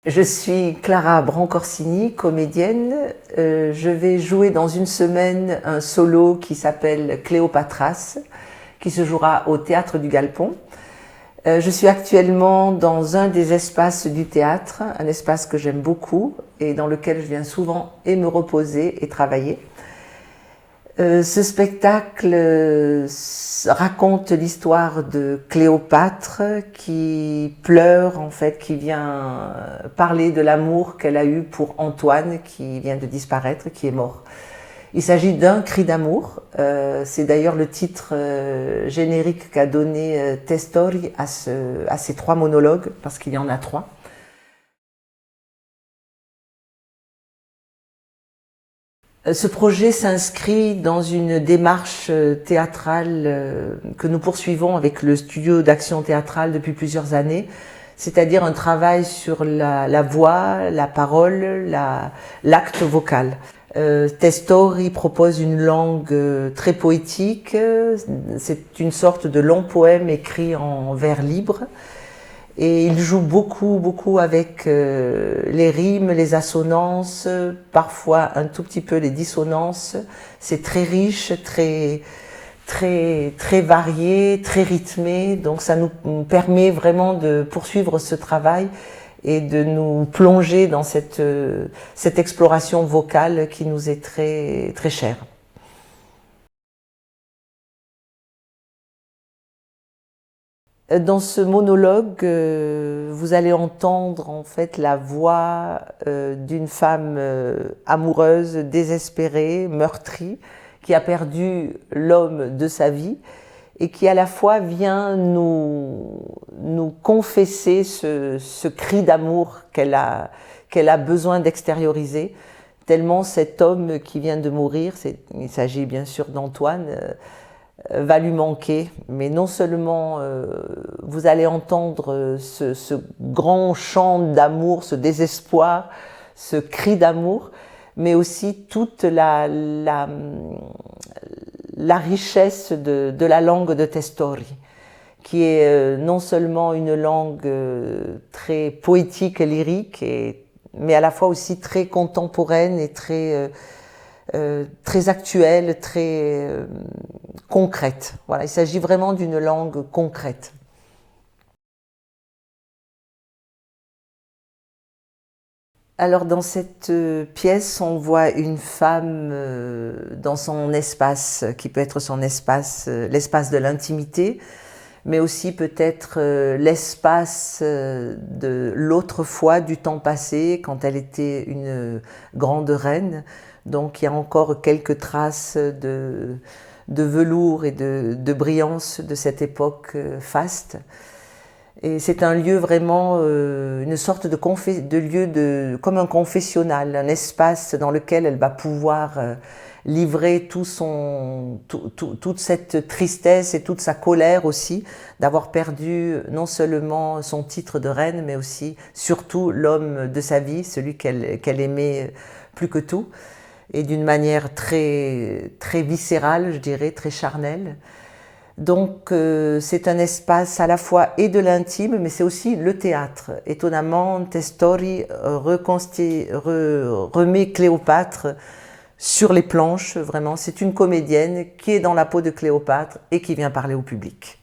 Je suis Clara Brancorsini, comédienne. Je vais jouer dans une semaine un solo qui s'appelle Cléopatras, qui se jouera au Théâtre du Galpon. Je suis actuellement dans un des espaces du théâtre, un espace que j'aime beaucoup et dans lequel je viens souvent et me reposer et travailler. Ce spectacle raconte l'histoire de Cléopâtre qui pleure, en fait, qui vient parler de l'amour qu'elle a eu pour Antoine qui vient de disparaître, qui est mort. Il s'agit d'un cri d'amour. C'est d'ailleurs le titre générique qu'a donné Testori à ces trois monologues, parce qu'il y en a trois. Ce projet s'inscrit dans une démarche théâtrale que nous poursuivons avec le studio d'action théâtrale depuis plusieurs années, c'est-à-dire un travail sur la voix, la parole, l'acte vocal. Testori propose une langue très poétique, c'est une sorte de long poème écrit en vers libre. Et il joue beaucoup avec les rimes, les assonances, parfois un tout petit peu les dissonances. C'est très riche, très varié, très rythmé. Donc ça nous permet vraiment de poursuivre ce travail et de nous plonger dans cette exploration vocale qui nous est très chère. Dans ce monologue, vous allez entendre en fait la voix d'une femme amoureuse, désespérée, meurtrie, qui a perdu l'homme de sa vie et qui à la fois vient nous confesser ce cri d'amour qu'elle a besoin d'extérioriser, tellement cet homme qui vient de mourir, il s'agit bien sûr d'Antoine, va lui manquer, mais non seulement vous allez entendre ce grand chant d'amour, ce désespoir, ce cri d'amour, mais aussi toute la richesse de la langue de Testori, qui est non seulement une langue très poétique et lyrique, mais à la fois aussi très contemporaine et très actuelle, très concrète. Voilà, il s'agit vraiment d'une langue concrète. Alors dans cette pièce, on voit une femme dans son espace, qui peut être son espace, l'espace de l'intimité, mais aussi peut-être l'espace de l'autrefois, du temps passé, quand elle était une grande reine. Donc il y a encore quelques traces de velours et de brillance de cette époque faste. Et c'est un lieu vraiment, une sorte de lieu comme un confessionnal, un espace dans lequel elle va pouvoir livrer toute cette tristesse et toute sa colère aussi, d'avoir perdu non seulement son titre de reine, mais aussi, surtout, l'homme de sa vie, celui qu'elle aimait plus que tout, et d'une manière très viscérale, je dirais, très charnelle. Donc c'est un espace à la fois et de l'intime, mais c'est aussi le théâtre. Étonnamment, Testori remet Cléopâtre sur les planches, vraiment. C'est une comédienne qui est dans la peau de Cléopâtre et qui vient parler au public.